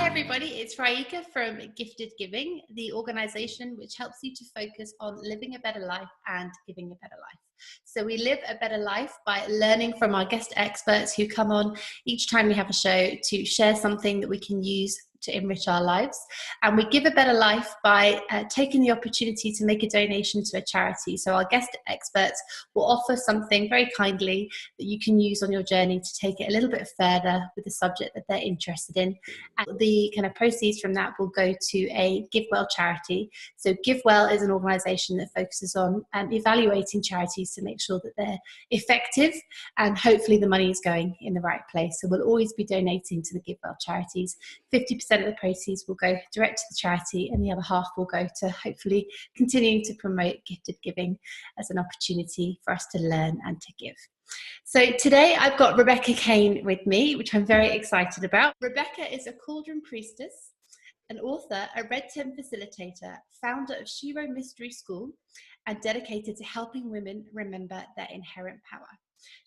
everybody, it's Raika from Gifted Giving, the organisation which helps you to focus on living a better life and giving a better life. So we live a better life by learning from our guest experts who come on each time we have a show to share something that we can use to enrich our lives. And we give a better life by taking the opportunity to make a donation to a charity. So our guest experts will offer something very kindly that you can use on your journey to take it a little bit further with the subject that they're interested in. And the kind of proceeds from that will go to a GiveWell charity. So GiveWell is an organisation that focuses on evaluating charities to make sure that they're effective, and hopefully the money is going in the right place. So we'll always be donating to the GiveWell charities. 50% of the proceeds will go direct to the charity, and the other half will go to hopefully continuing to promote gifted giving as an opportunity for us to learn and to give. So today I've got Rebecca Kane with me, which I'm very excited about. Rebecca is a cauldron priestess, an author, a Red 10 facilitator, founder of Shiro Mystery School, and dedicated to helping women remember their inherent power.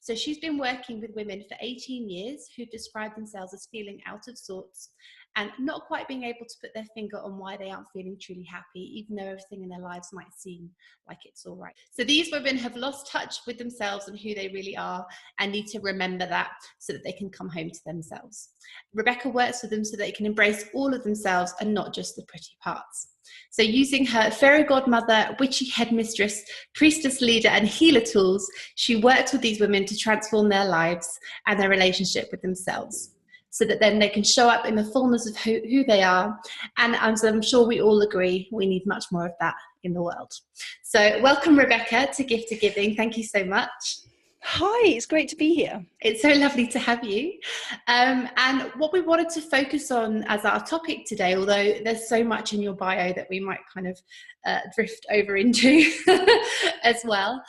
So she's been working with women for 18 years who describe themselves as feeling out of sorts and not quite being able to put their finger on why they aren't feeling truly happy, even though everything in their lives might seem like it's all right. So these women have lost touch with themselves and who they really are and need to remember that so that they can come home to themselves. Rebecca works with them so they can embrace all of themselves and not just the pretty parts. So using her fairy godmother, witchy headmistress, priestess leader and healer tools, she works with these women to transform their lives and their relationship with themselves, so that then they can show up in the fullness of who they are. And as I'm sure we all agree, we need much more of that in the world. So welcome, Rebecca, to Gifted Giving. Thank you so much. Hi, it's great to be here. It's so lovely to have you. And what we wanted to focus on as our topic today, although there's so much in your bio that we might kind of drift over into as well,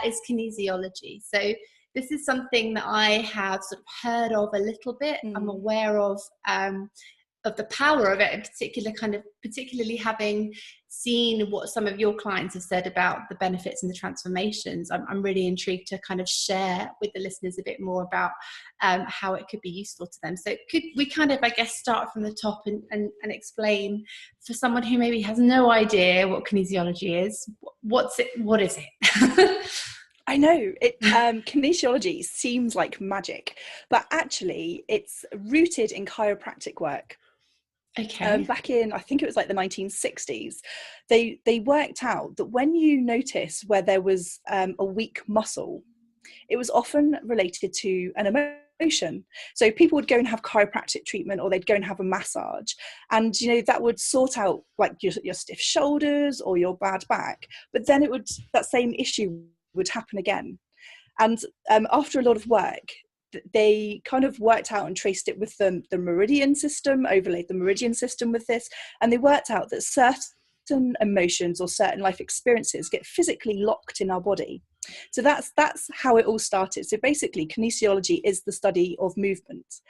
is kinesiology. So this is something that I have sort of heard of a little bit. I'm aware of the power of it, in particular, particularly having seen what some of your clients have said about the benefits and the transformations. I'm really intrigued to kind of share with the listeners a bit more about how it could be useful to them. So could we kind of, I guess, start from the top and explain for someone who maybe has no idea what kinesiology is, what is it? I know, kinesiology seems like magic, but actually it's rooted in chiropractic work. Okay. Back in, I think it was like the 1960s, they worked out that when you notice where there was a weak muscle, it was often related to an emotion. So people would go and have chiropractic treatment, or they'd go and have a massage, and that would sort out like your stiff shoulders or your bad back, but then that same issue would happen again. And after a lot of work, they kind of worked out and traced it with the meridian system, overlaid the meridian system with this, and they worked out that certain emotions or certain life experiences get physically locked in our body. So that's how it all started. So basically, kinesiology is the study of movement,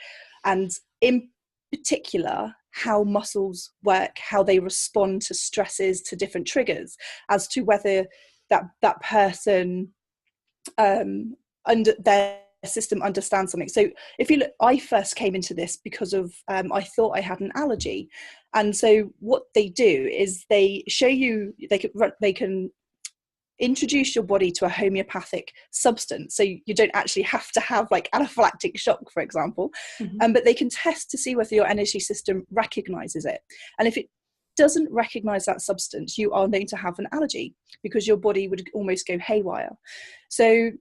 and in particular how muscles work, how they respond to stresses, to different triggers, as to whether that person under their system understands something. So if you look, I first came into this because of I thought I had an allergy, and so what they do is they show you they can introduce your body to a homeopathic substance, so you don't actually have to have like anaphylactic shock, for example, but they can test to see whether your energy system recognizes it, and if it doesn't recognize that substance, you are known to have an allergy, because your body would almost go haywire. So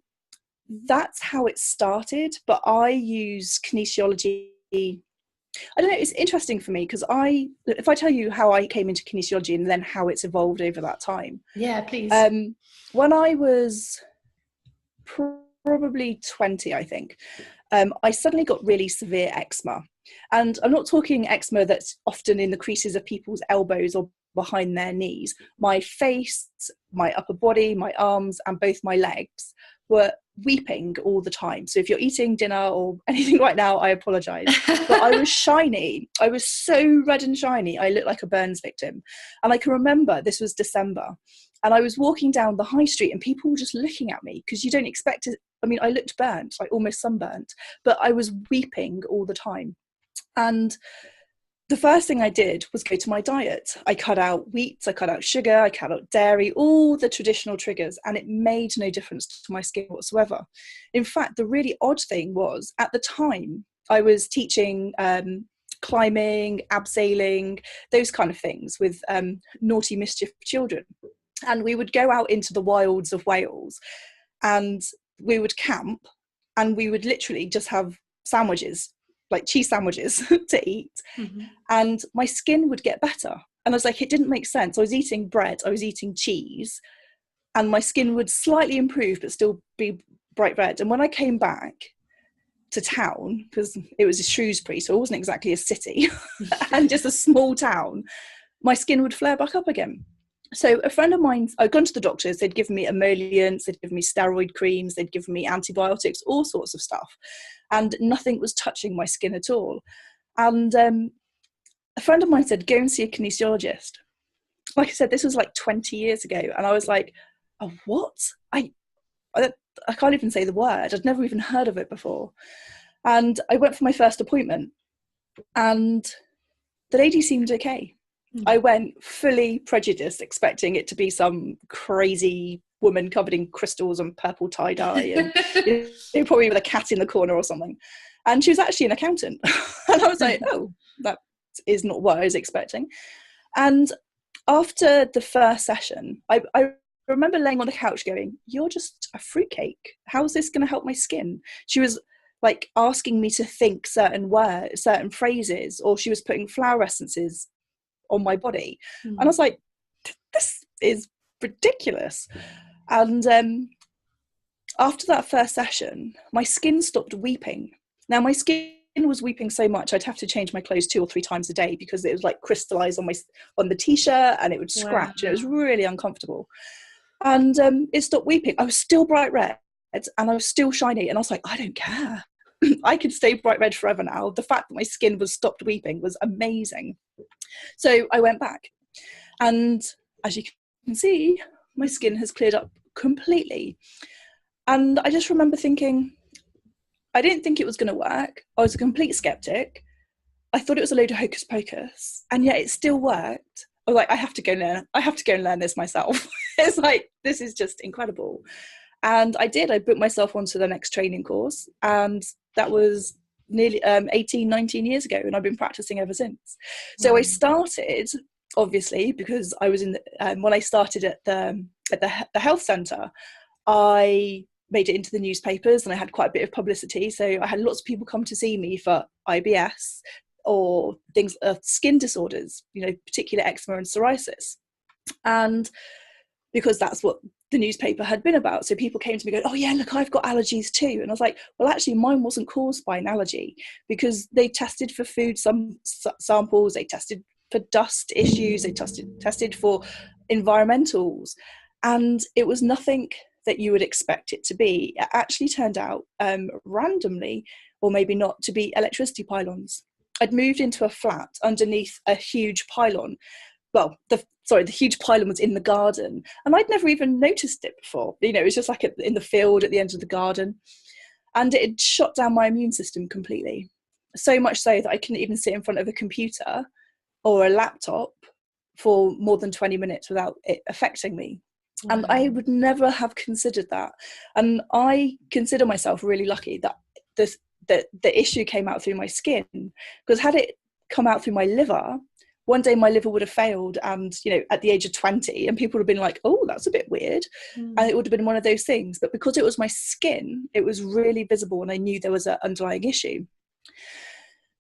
that's how it started. But I use kinesiology, I don't know, it's interesting for me because if I tell you how I came into kinesiology and then how it's evolved over that time. Yeah, please. When I was probably 20, I think, I suddenly got really severe eczema. And I'm not talking eczema that's often in the creases of people's elbows or behind their knees. My face, my upper body, my arms, and both my legs were weeping all the time. So if you're eating dinner or anything right now, I apologize. But I was shiny. I was so red and shiny. I looked like a burns victim. And I can remember this was December, and I was walking down the high street and people were just looking at me, because you don't expect it. I mean, I looked burnt, like almost sunburnt, but I was weeping all the time. And the first thing I did was go to my diet. I cut out wheat, I cut out sugar, I cut out dairy, all the traditional triggers, and it made no difference to my skin whatsoever. In fact, the really odd thing was, at the time, I was teaching climbing, abseiling, those kind of things with naughty mischief children. And we would go out into the wilds of Wales and we would camp, and we would literally just have sandwiches, like cheese sandwiches to eat. Mm-hmm. And my skin would get better. And I was like, it didn't make sense. I was eating bread, I was eating cheese, and my skin would slightly improve but still be bright red. And when I came back to town, because it was a Shrewsbury, so it wasn't exactly a city, and just a small town, my skin would flare back up again. So a friend of mine, I'd gone to the doctors, they'd given me emollients, they'd given me steroid creams, they'd given me antibiotics, all sorts of stuff, and nothing was touching my skin at all. And a friend of mine said, go and see a kinesiologist. Like I said, this was like 20 years ago, and I was like, oh, what? I can't even say the word. I'd never even heard of it before. And I went for my first appointment, and the lady seemed okay. I went fully prejudiced, expecting it to be some crazy woman covered in crystals and purple tie-dye and probably with a cat in the corner or something. And she was actually an accountant. And I was like, oh, that is not what I was expecting. And after the first session, I remember laying on the couch going, you're just a fruitcake. How is this going to help my skin? She was like asking me to think certain words, certain phrases, or she was putting flower essences on my body. And I was like, this is ridiculous. And after that first session, my skin stopped weeping. Now my skin was weeping so much I'd have to change my clothes 2 or 3 times a day, because it was like crystallized on the t-shirt, and it would scratch. Wow. And it was really uncomfortable. And it stopped weeping. I was still bright red, and I was still shiny, and I was like, I don't care. I could stay bright red forever now. The fact that my skin was stopped weeping was amazing. So I went back, and as you can see, my skin has cleared up completely. And I just remember thinking, I didn't think it was going to work. I was a complete skeptic. I thought it was a load of hocus pocus, and yet it still worked. I was like, I have to go and learn this myself. It's like, this is just incredible. And I did. I booked myself onto the next training course, and that was nearly 18, 19 years ago, and I've been practicing ever since. So I started, obviously, because I was in the, when I started at the health centre, I made it into the newspapers, and I had quite a bit of publicity. So I had lots of people come to see me for IBS or things, skin disorders, particular eczema and psoriasis. And because that's what the newspaper had been about. So people came to me going, oh yeah, look, I've got allergies too. And I was like, well, actually mine wasn't caused by an allergy, because they tested for food samples, they tested for dust issues, they tested for environmentals, and it was nothing that you would expect it to be. It actually turned out randomly, or maybe not, to be electricity pylons. I'd moved into a flat underneath a huge pylon. Well, the huge pylon was in the garden, and I'd never even noticed it before. It was just like in the field at the end of the garden, and it had shot down my immune system completely. So much so that I couldn't even sit in front of a computer or a laptop for more than 20 minutes without it affecting me. Wow. And I would never have considered that. And I consider myself really lucky that the issue came out through my skin, because had it come out through my liver, one day my liver would have failed, and at the age of 20, and people would have been like, oh, that's a bit weird. And it would have been one of those things. But because it was my skin, it was really visible, and I knew there was an underlying issue.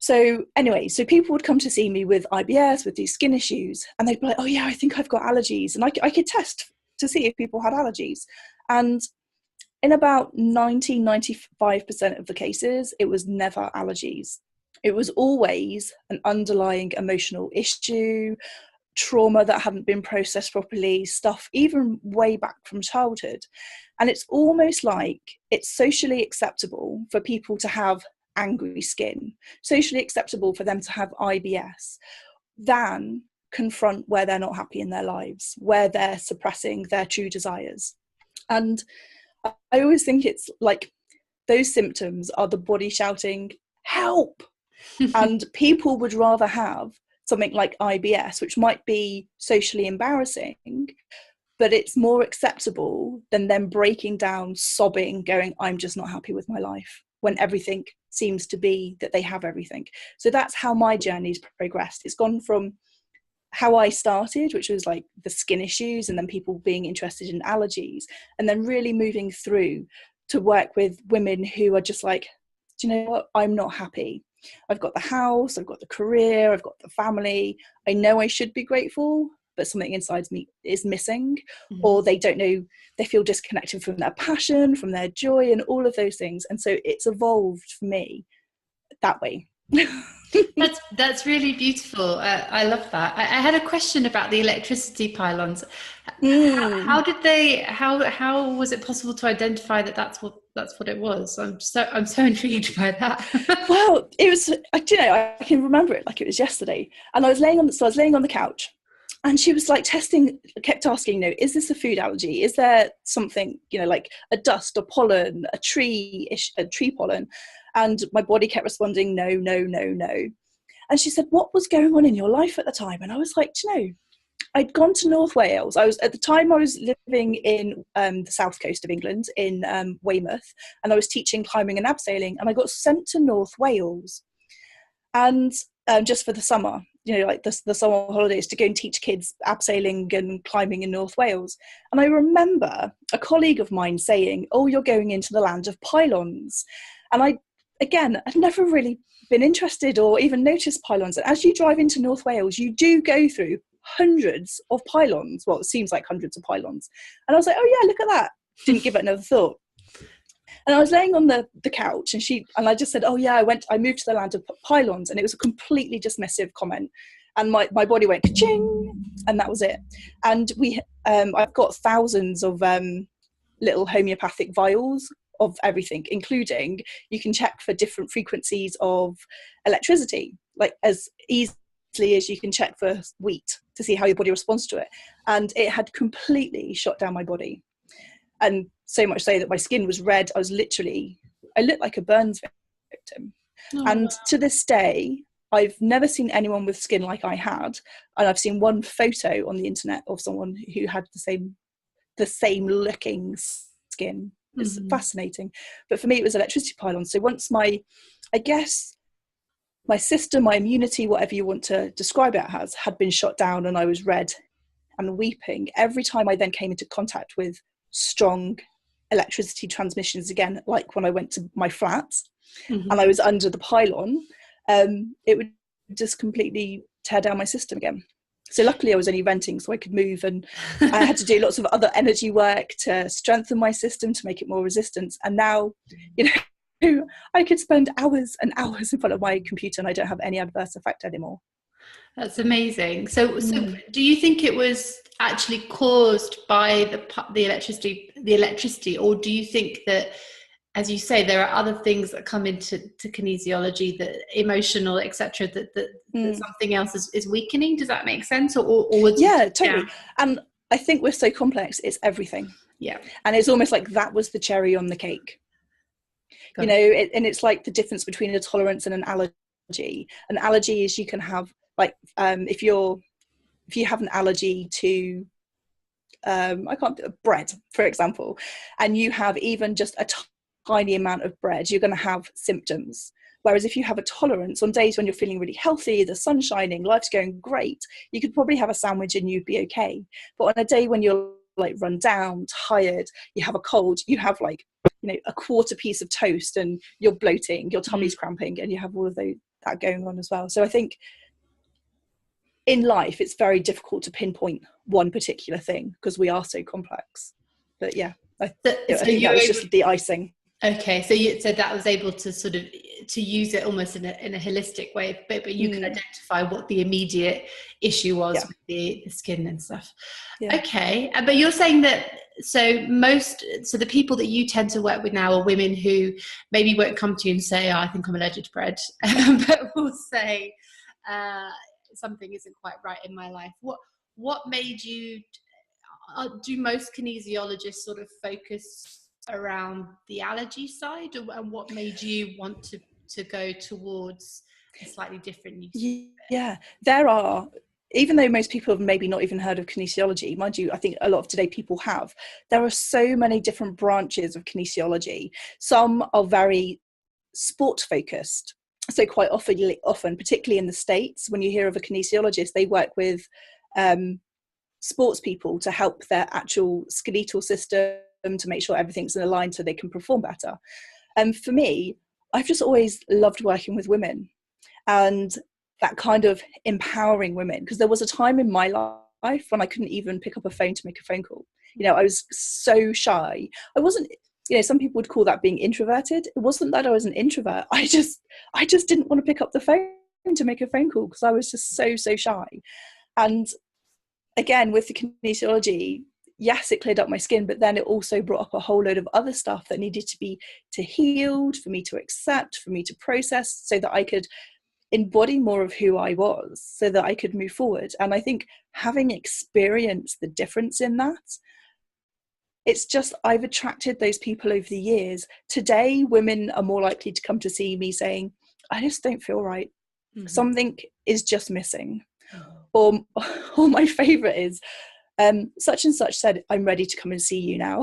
So anyway, so people would come to see me with IBS, with these skin issues, and they'd be like, oh yeah, I think I've got allergies. And I could test to see if people had allergies. And in about 95% of the cases, it was never allergies. It was always an underlying emotional issue, trauma that hadn't been processed properly, stuff even way back from childhood. And it's almost like it's socially acceptable for people to have angry skin, socially acceptable for them to have IBS, than confront where they're not happy in their lives, where they're suppressing their true desires. And I always think it's like those symptoms are the body shouting, help! And people would rather have something like IBS, which might be socially embarrassing, but it's more acceptable than them breaking down, sobbing, going, I'm just not happy with my life, when everything seems to be that they have everything. So that's how my journey's progressed. It's gone from how I started, which was like the skin issues, and then people being interested in allergies, and then really moving through to work with women who are just like, do you know what, I'm not happy. I've got the house, I've got the career, I've got the family. I know I should be grateful, but something inside me is missing. Or they don't know, they feel disconnected from their passion, from their joy, and all of those things. And so it's evolved for me that way. That's really beautiful. I love that. I had a question about the electricity pylons. How did they? How was it possible to identify that that's what it was? I'm so intrigued by that. Well, it was. You know, I can remember it like it was yesterday. And I was laying on the couch, and she was like testing, kept asking, you know, is this a food allergy? Is there something, you know, like a dust, a pollen, a tree pollen? And my body kept responding, no, no, no, no. And she said, what was going on in your life at the time? And I was like, do you know, I'd gone to North Wales. At the time I was living in the south coast of England, in Weymouth, and I was teaching climbing and abseiling, and I got sent to North Wales, and just for the summer, you know, like the summer holidays, to go and teach kids abseiling and climbing in North Wales. And I remember a colleague of mine saying, oh, you're going into the land of pylons. And I'd never really been interested or even noticed pylons. And as you drive into North Wales, you do go through hundreds of pylons. Well, it seems like hundreds of pylons. And I was like, oh yeah, look at that. Didn't give it another thought. And I was laying on the couch, and I just said, oh yeah, I moved to the land of pylons. And it was a completely dismissive comment. And my body went ka-ching, and that was it. And I've got thousands of little homeopathic vials of everything, including you can check for different frequencies of electricity, like as easily as you can check for wheat, to see how your body responds to it. And it had completely shot down my body. And so much so that my skin was red. I looked like a burns victim. Oh, and to this day, I've never seen anyone with skin like I had. And I've seen one photo on the internet of someone who had the same looking skin. It's fascinating. But for me, it was electricity pylons. So once my system, my immunity, whatever you want to describe it as, had been shot down, and I was red and weeping, every time I then came into contact with strong electricity transmissions again, like when I went to my flat and I was under the pylon, it would just completely tear down my system again. So luckily I was only renting, so I could move, and I had to do lots of other energy work to strengthen my system, to make it more resistant. And now, you know, I could spend hours and hours in front of my computer and I don't have any adverse effect anymore. That's amazing. So do you think it was actually caused by the electricity, or do you think that, as you say, there are other things that come into kinesiology, that emotional, etc., that something else is weakening? Does that make sense? Or yeah, totally. Yeah. And I think we're so complex, it's everything. Yeah. And it's almost like that was the cherry on the cake. And it's like the difference between a tolerance and an allergy. An allergy is you can have, like, if you have an allergy to bread, for example, and you have even just a tiny amount of bread, you're going to have symptoms. Whereas if you have a tolerance, on days when you're feeling really healthy, the sun's shining, life's going great, you could probably have a sandwich and you'd be okay. But on a day when you're like run down, tired, you have a cold, you have like, you know, a quarter piece of toast and you're bloating, your tummy's cramping, and you have all of that going on as well. So I think in life, it's very difficult to pinpoint one particular thing because we are so complex. But yeah, I think that was just the icing. Okay, so that was able to sort of to use it almost in a holistic way, but you could identify what the immediate issue was with the skin and stuff. Yeah. Okay, but you're saying that the people that you tend to work with now are women who maybe won't come to you and say, oh, I think I'm allergic to bread, but will say something isn't quite right in my life. What made you? Do most kinesiologists sort of focus around the allergy side, and what made you want to to go towards a slightly different use? Yeah, there are, even though most people have maybe not even heard of kinesiology, mind you, I think a lot of today people have, there are so many different branches of kinesiology. Some are very sport focused. So quite often, particularly in the States, when you hear of a kinesiologist, they work with sports people to help their actual skeletal system, to make sure everything's in line so they can perform better. And for me, I've just always loved working with women and that kind of empowering women, because there was a time in my life when I couldn't even pick up a phone to make a phone call. I was so shy. I wasn't, some people would call that being introverted. It wasn't that I was an introvert. I just didn't want to pick up the phone to make a phone call because I was just so shy. And again, with the kinesiology, yes, it cleared up my skin, but then it also brought up a whole load of other stuff that needed to be healed, for me to accept, for me to process, so that I could embody more of who I was, so that I could move forward. And I think having experienced the difference in that, it's just, I've attracted those people over the years. Today, women are more likely to come to see me saying, I just don't feel right. Mm-hmm. Something is just missing. Mm-hmm. Or my favorite is, such and such said, I'm ready to come and see you now.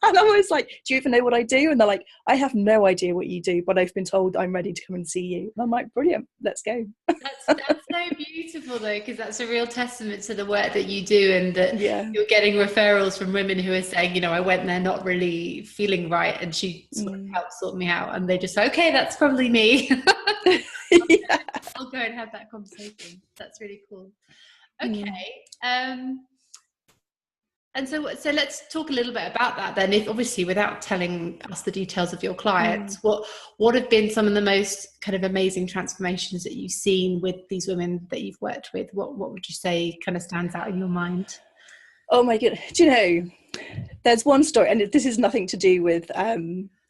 And I'm always like, do you even know what I do? And they're like, I have no idea what you do, but I've been told I'm ready to come and see you. And I'm like, brilliant, let's go. That's so beautiful though, because that's a real testament to the work that you do, and that you're getting referrals from women who are saying, I went there not really feeling right, and she sort of helped sort me out, and they just say, okay, that's probably me. I'll go and have that conversation. That's really cool. Okay. And so let's talk a little bit about that then. If obviously, without telling us the details of your clients, what have been some of the most kind of amazing transformations that you've seen with these women that you've worked with? What would you say kind of stands out in your mind? Oh my goodness. Do you know, there's one story, and this is nothing to do with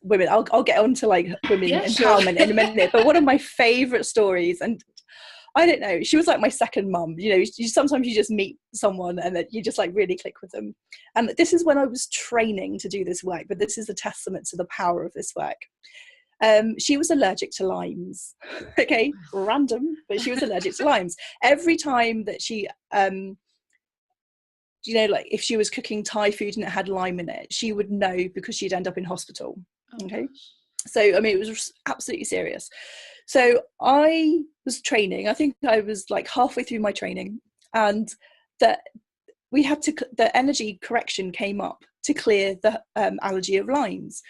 women. I'll get on to like women empowerment in a minute. But one of my favorite stories, and I don't know, she was like my second mum. Sometimes you just meet someone and then you just like really click with them. And this is when I was training to do this work, but this is a testament to the power of this work. She was allergic to limes. Okay, random, but she was allergic to limes. Every time that she, like if she was cooking Thai food and it had lime in it, she would know, because she'd end up in hospital. Okay. So, I mean, it was absolutely serious. So I was training. I think I was like halfway through my training, and the energy correction came up to clear the allergy of limes.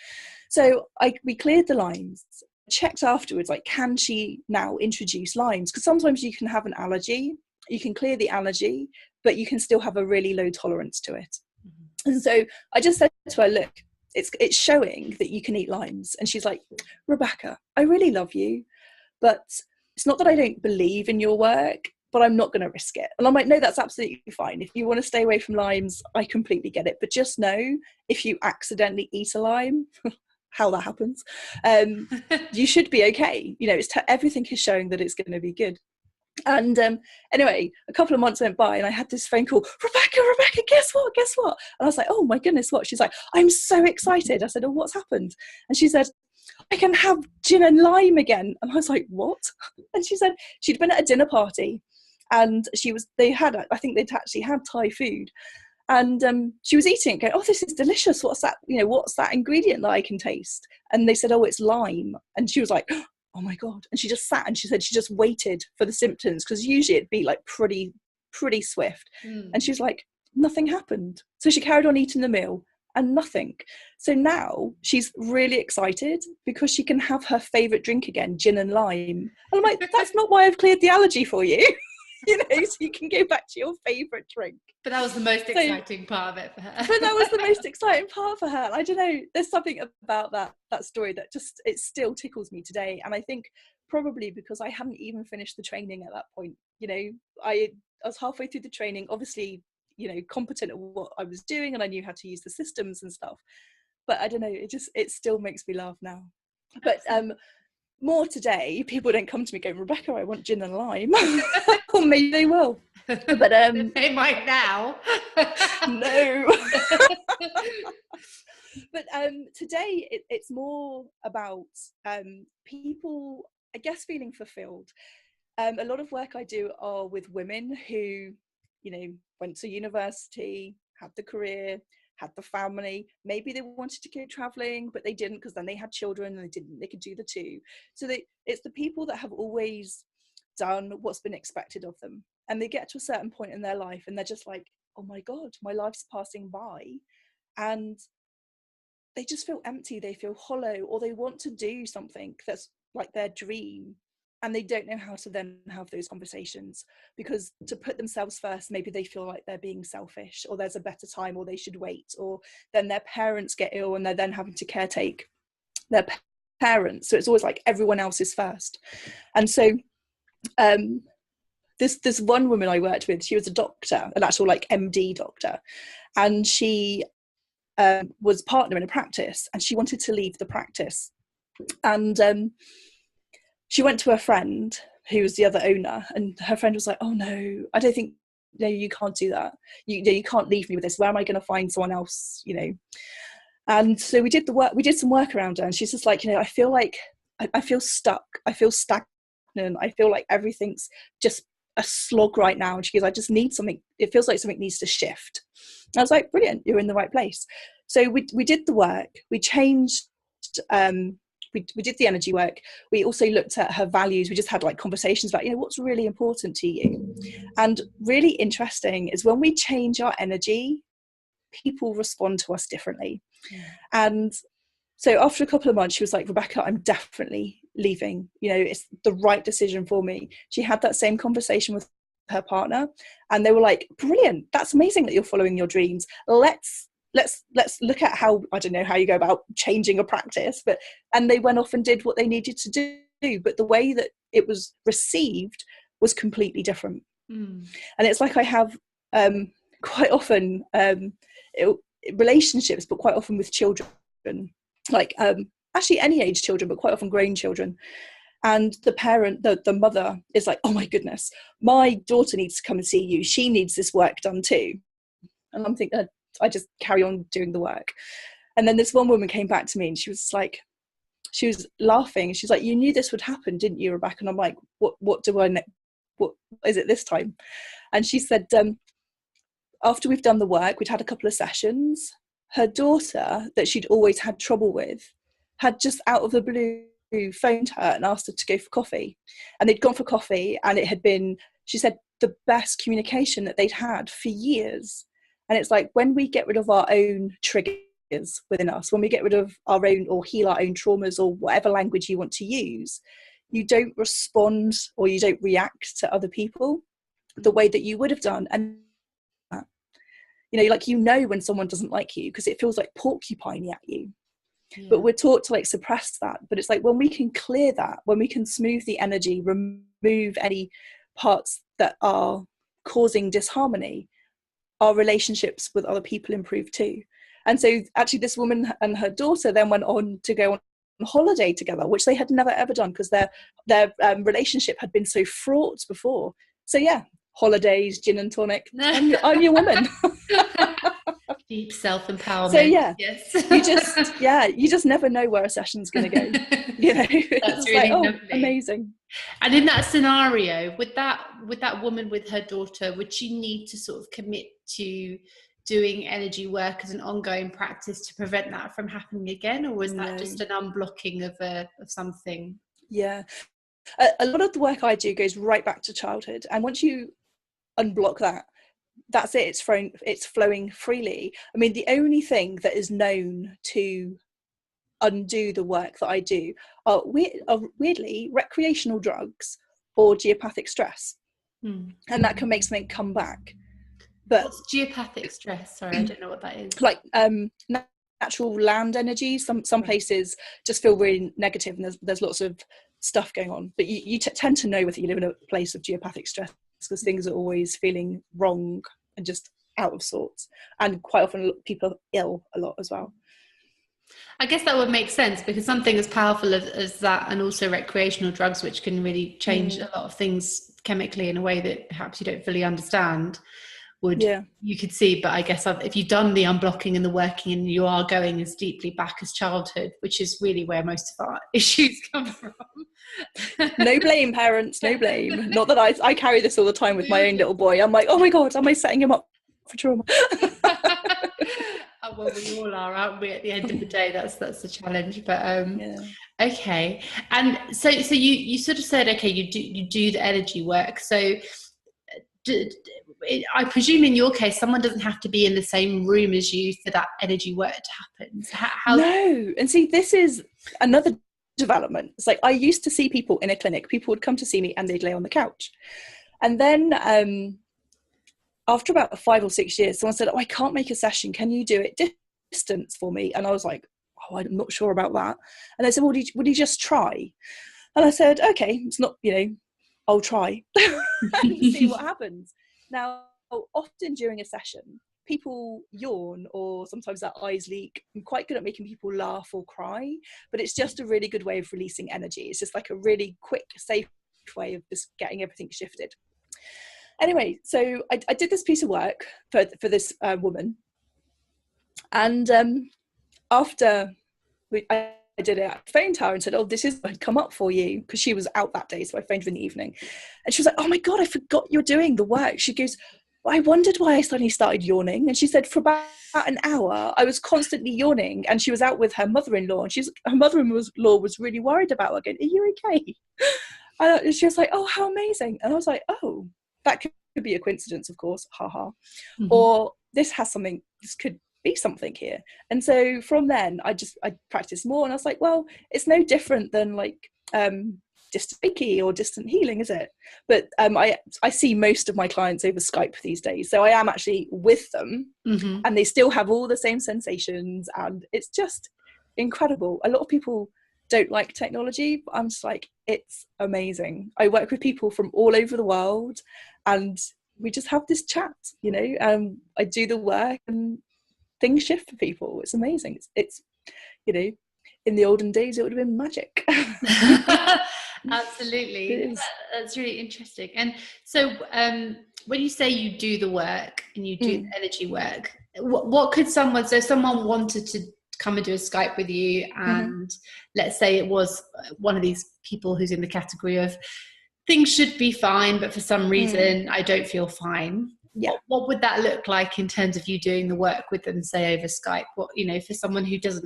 So we cleared the limes, checked afterwards, like, can she now introduce limes? Because sometimes you can have an allergy, you can clear the allergy, but you can still have a really low tolerance to it. Mm-hmm. And so I just said to her, look, it's showing that you can eat limes. And she's like, Rebecca, I really love you, but it's not that I don't believe in your work, but I'm not going to risk it. And I'm like, no, that's absolutely fine. If you want to stay away from limes, I completely get it. But just know, if you accidentally eat a lime, how that happens, you should be okay. Everything is showing that it's going to be good. And anyway, a couple of months went by and I had this phone call, Rebecca, guess what? And I was like, oh my goodness, what? She's like, I'm so excited. I said, oh, what's happened? And she said, I can have gin and lime again. And I was like, what? And she said she'd been at a dinner party, and I think they'd actually had Thai food, and she was eating it going, oh, this is delicious. What's that? What's that ingredient that I can taste? And they said, oh, it's lime. And she was like, oh my God. And she just sat and she said she just waited for the symptoms, because usually it'd be like pretty swift. And she was like, nothing happened. So she carried on eating the meal and nothing. So now she's really excited because she can have her favorite drink again, gin and lime. And I'm like, that's not why I've cleared the allergy for you. So you can go back to your favorite drink. But that was the most exciting part of it for her. But that was the most exciting part for her. I don't know, there's something about that story that just, it still tickles me today. And I think probably because I hadn't even finished the training at that point. I was halfway through the training, obviously, competent at what I was doing, and I knew how to use the systems and stuff. But I don't know, it still makes me laugh now. But more today, people don't come to me going, Rebecca, I want gin and lime. Or maybe they will. But they might now. No. But today it's more about people, I guess, feeling fulfilled. A lot of work I do are with women who, you know, went to university, had the career, had the family. Maybe they wanted to go traveling, but they didn't, because then they had children and they could do the two. So it's the people that have always done what's been expected of them, and they get to a certain point in their life and they're just like, oh my God, my life's passing by, and they just feel empty, they feel hollow, or they want to do something that's like their dream, and they don't know how to then have those conversations, because to put themselves first, maybe they feel like they're being selfish, or there's a better time, or they should wait, or then their parents get ill and they're then having to caretake their parents. So it's always like everyone else is first. And so this one woman I worked with, she was a doctor, an actual like MD doctor, and she was partner in a practice, and she wanted to leave the practice, and she went to her friend who was the other owner, and her friend was like, oh no, I don't think, no, you can't do that, you can't leave me with this, where am I going to find someone else, you know? And so we did some work around her, and she's just like, you know, I feel like I feel stuck, I feel stagnant, I feel like everything's just a slog right now. And she goes, I just need something, it feels like something needs to shift. And I was like, brilliant, you're in the right place. So we did the work, we changed, we did the energy work, we also looked at her values, we just had like conversations about, you know, what's really important to you. And really interesting is when we change our energy, people respond to us differently. And so after a couple of months, she was like, Rebecca, I'm definitely leaving. You know, it's the right decision for me. She had that same conversation with her partner, and they were like, brilliant, that's amazing that you're following your dreams. Let's look at how, I don't know how you go about changing a practice, and they went off and did what they needed to do. But the way that it was received was completely different. And it's like I have quite often relationships, but quite often with children, like actually any age children, but quite often grown children, and the parent, the mother is like, oh my goodness, my daughter needs to come and see you, she needs this work done too. And I'm thinking, I just carry on doing the work. And then this one woman came back to me, and she was like, she was laughing, she's like, you knew this would happen, didn't you, Rebecca? And I'm like, what is it this time? And she said, after we've done the work, we'd had a couple of sessions, her daughter, that she'd always had trouble with, had just out of the blue phoned her and asked her to go for coffee. And they'd gone for coffee, and it had been, she said, the best communication that they'd had for years. And it's like, when we get rid of our own triggers within us, when we get rid of our own, or heal our own traumas, or whatever language you want to use, you don't respond, or you don't react to other people the way that you would have done. And you know, like, you know when someone doesn't like you, because it feels like porcupine at you. Yeah. But we're taught to like suppress that. But it's like, when we can clear that, when we can smooth the energy, remove any parts that are causing disharmony, our relationships with other people improve too. And so actually this woman and her daughter then went on to go on holiday together, which they had never ever done, because their relationship had been so fraught before. So yeah, holidays, gin and tonic, I'm your woman. Deep self-empowerment. So yeah, yes. you just never know where a session's going to go. You know, that's it's really like, lovely. Amazing. And in that scenario, with that woman with her daughter, would she need to sort of commit to doing energy work as an ongoing practice to prevent that from happening again, or was that just an unblocking of something? Yeah, a lot of the work I do goes right back to childhood, and once you unblock that, that's it, it's flowing freely. I mean, the only thing that is known to undo the work that I do are weirdly recreational drugs or geopathic stress. And that can make something come back. But what's geopathic stress? Sorry, I don't know what that is. Like natural land energy. Some places just feel really negative, and there's lots of stuff going on, but you tend to know whether you live in a place of geopathic stress, because things are always feeling wrong and just out of sorts, and quite often people are ill a lot as well. I guess that would make sense, because something as powerful as that, and also recreational drugs, which can really change a lot of things chemically in a way that perhaps you don't fully understand, would, you could see. But I guess if you've done the unblocking and the working and you are going as deeply back as childhood, which is really where most of our issues come from. No blame, parents, no blame. Not that I carry this all the time with my own little boy. I'm like, oh my God, am I setting him up for trauma? Well, we all are, aren't we? At the end of the day, that's the challenge. But okay. And so you sort of said, okay, you do the energy work. So I presume in your case, someone doesn't have to be in the same room as you for that energy work to happen. So no. And see, this is another development. It's like I used to see people in a clinic. People would come to see me and they'd lay on the couch. And then after about 5 or 6 years, someone said, oh, I can't make a session. Can you do it distance for me? And I was like, oh, I'm not sure about that. And they said, well, would you just try? And I said, okay, it's not, I'll try and see what happens. Now, often during a session, people yawn or sometimes their eyes leak. I'm quite good at making people laugh or cry, but it's just a really good way of releasing energy. It's just like a really quick, safe way of just getting everything shifted. Anyway, so I did this piece of work for this woman. And after I did it, I phoned her and said, oh, this is what had come up for you, because she was out that day. So I phoned her in the evening. And she was like, oh my God, I forgot you're doing the work. She goes, I wondered why I suddenly started yawning. And she said, for about an hour, I was constantly yawning. And she was out with her mother-in-law. And her mother-in-law was really worried about her, going, are you okay? And she was like, oh, how amazing. And I was like, oh, that could be a coincidence, of course, haha. Mm-hmm. Or this could be something here. And so from then I practiced more, and I was like, well, it's no different than like distant Reiki or distant healing, is it? But I see most of my clients over Skype these days, so I am actually with them, mm-hmm. and they still have all the same sensations, and it's just incredible. A lot of people don't like technology, but I'm just like, it's amazing. I work with people from all over the world, and we just have this chat, I do the work and things shift for people. It's amazing. It's in the olden days it would have been magic. Absolutely. That's really interesting. And so when you say you do the work and you do the energy work, what could someone wanted to come and do a Skype with you, and let's say it was one of these people who's in the category of things should be fine, but for some reason I don't feel fine. Yeah. What would that look like in terms of you doing the work with them, say over Skype? What, for someone who's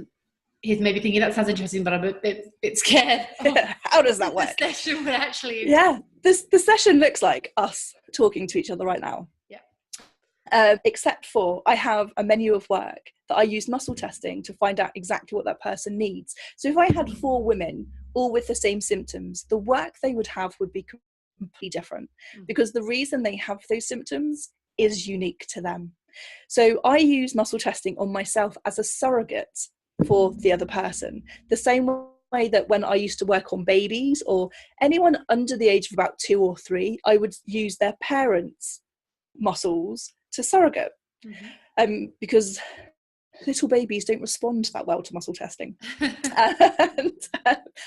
maybe thinking that sounds interesting, but I'm a bit scared. How does that work? The session would actually. Yeah, the session looks like us talking to each other right now. Yeah. Except for I have a menu of work that I use muscle testing to find out exactly what that person needs. So if I had 4 women all with the same symptoms, the work they would have would be completely different, because the reason they have those symptoms is unique to them. So I use muscle testing on myself as a surrogate for the other person, the same way that when I used to work on babies or anyone under the age of about 2 or 3, I would use their parents' muscles to surrogate, because little babies don't respond that well to muscle testing. And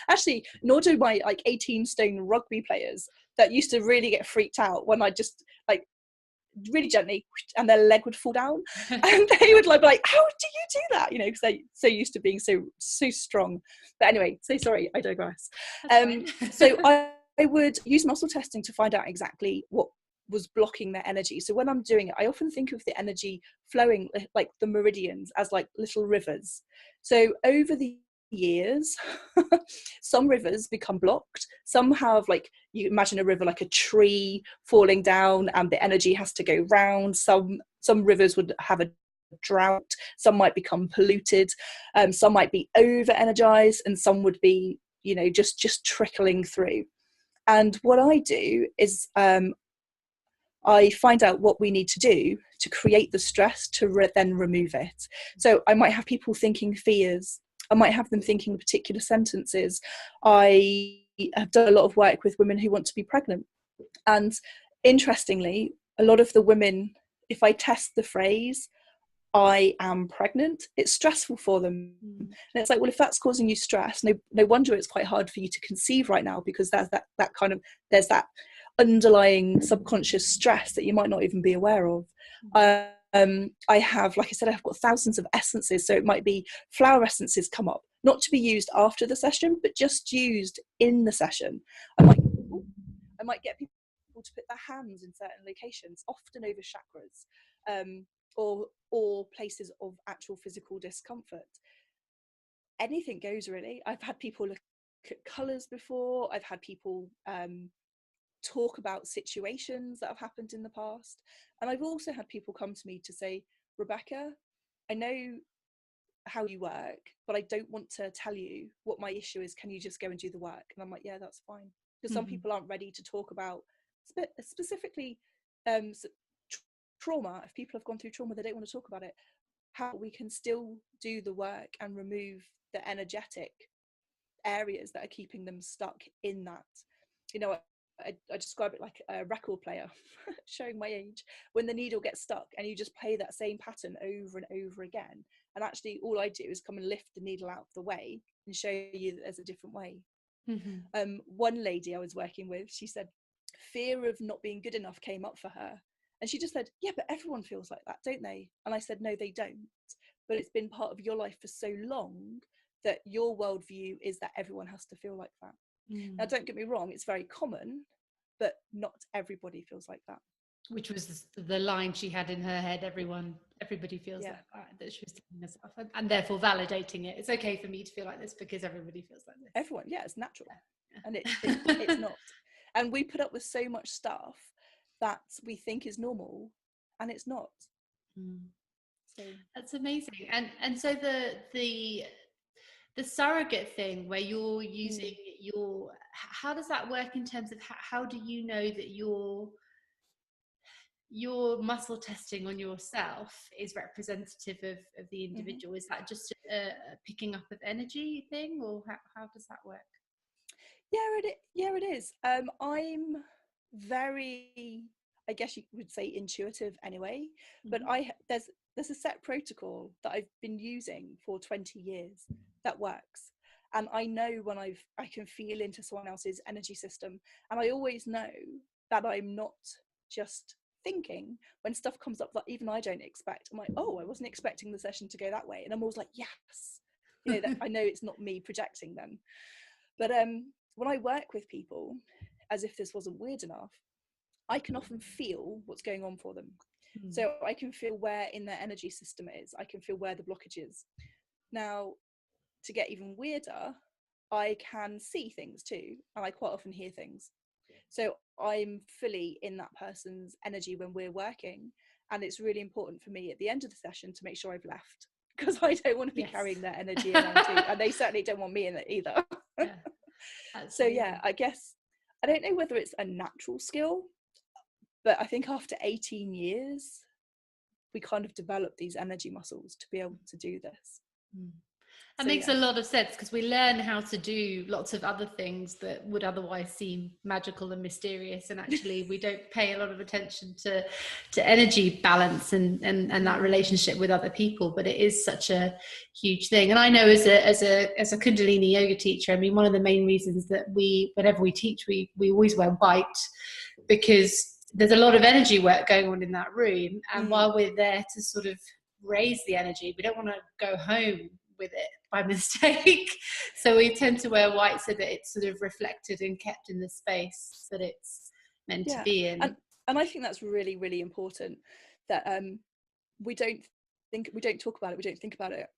actually, nor do my 18-stone rugby players that used to really get freaked out when I just really gently and their leg would fall down, and they would be like, how do you do that? Because they're so used to being so strong. But anyway, so sorry, I digress. So I would use muscle testing to find out exactly what was blocking their energy. So when I'm doing it, I often think of the energy flowing like the meridians as like little rivers. So over the years, some rivers become blocked. Some have, like, you imagine a river like a tree falling down and the energy has to go round. Some rivers would have a drought. Some might become polluted. Some might be over energized, and some would be just trickling through. And what I do is I find out what we need to do to create the stress to then remove it. So I might have people thinking fears. I might have them thinking particular sentences. I have done a lot of work with women who want to be pregnant. And interestingly, a lot of the women, if I test the phrase, I am pregnant, it's stressful for them. And it's like, well, if that's causing you stress, no wonder it's quite hard for you to conceive right now, because there's that underlying subconscious stress that you might not even be aware of. I have, like I said, I've got thousands of essences, so it might be flower essences come up, not to be used after the session, but just used in the session. I might get people to put their hands in certain locations, often over chakras, or places of actual physical discomfort. Anything goes, really. I've had people look at colours before. I've had people talk about situations that have happened in the past, and I've also had people come to me to say, Rebecca, I know how you work, but I don't want to tell you what my issue is. Can you just go and do the work? And I'm like, yeah, that's fine. Because some people aren't ready to talk about specifically trauma. If people have gone through trauma, they don't want to talk about it. How we can still do the work and remove the energetic areas that are keeping them stuck in that. You know, I describe it like a record player, showing my age, when the needle gets stuck and you just play that same pattern over and over again. And actually all I do is come and lift the needle out of the way and show you that there's a different way. One lady I was working with, she said fear of not being good enough came up for her. And she just said, yeah, but everyone feels like that, don't they? And I said, no, they don't. But it's been part of your life for so long that your worldview is that everyone has to feel like that. Now, don't get me wrong, it's very common, but not everybody feels like that. Which was the line she had in her head, everybody feels like that she was telling herself, and therefore validating it. It's okay for me to feel like this because everybody feels like this. Everyone, yeah, it's natural. And it's not. And we put up with so much stuff that we think is normal, and it's not. So that's amazing. And so the surrogate thing where you're using how does that work in terms of how do you know that your muscle testing on yourself is representative of the individual? Is that just a picking up of energy thing, or how does that work? Yeah, it is. I'm very, I guess you would say, intuitive anyway, but there's a set protocol that I've been using for 20 years that works. And I know when I can feel into someone else's energy system, and I always know that I'm not just thinking when stuff comes up that even I don't expect. I'm like, oh, I wasn't expecting the session to go that way, and I'm always like, yes, you know, that I know it's not me projecting them. But when I work with people, as if this wasn't weird enough, I can often feel what's going on for them. So I can feel where in their energy system it is. I can feel where the blockage is. Now, to get even weirder, I can see things too, and I quite often hear things. So I'm fully in that person's energy when we're working, and it's really important for me at the end of the session to make sure I've left, because I don't want to be carrying their energy around too, and they certainly don't want me in it either. So yeah, I guess I don't know whether it's a natural skill, but I think after 18 years we kind of develop these energy muscles to be able to do this. That makes a lot of sense, because we learn how to do lots of other things that would otherwise seem magical and mysterious, and actually we don't pay a lot of attention to energy balance and that relationship with other people, but it is such a huge thing. And I know as a Kundalini yoga teacher, I mean, one of the main reasons that whenever we teach, we always wear white, because there's a lot of energy work going on in that room, and while we're there to sort of raise the energy, we don't want to go home with it by mistake. So we tend to wear white so that it's sort of reflected and kept in the space that it's meant to be in. And I think that's really, really important, that we don't talk about it, we don't think about it.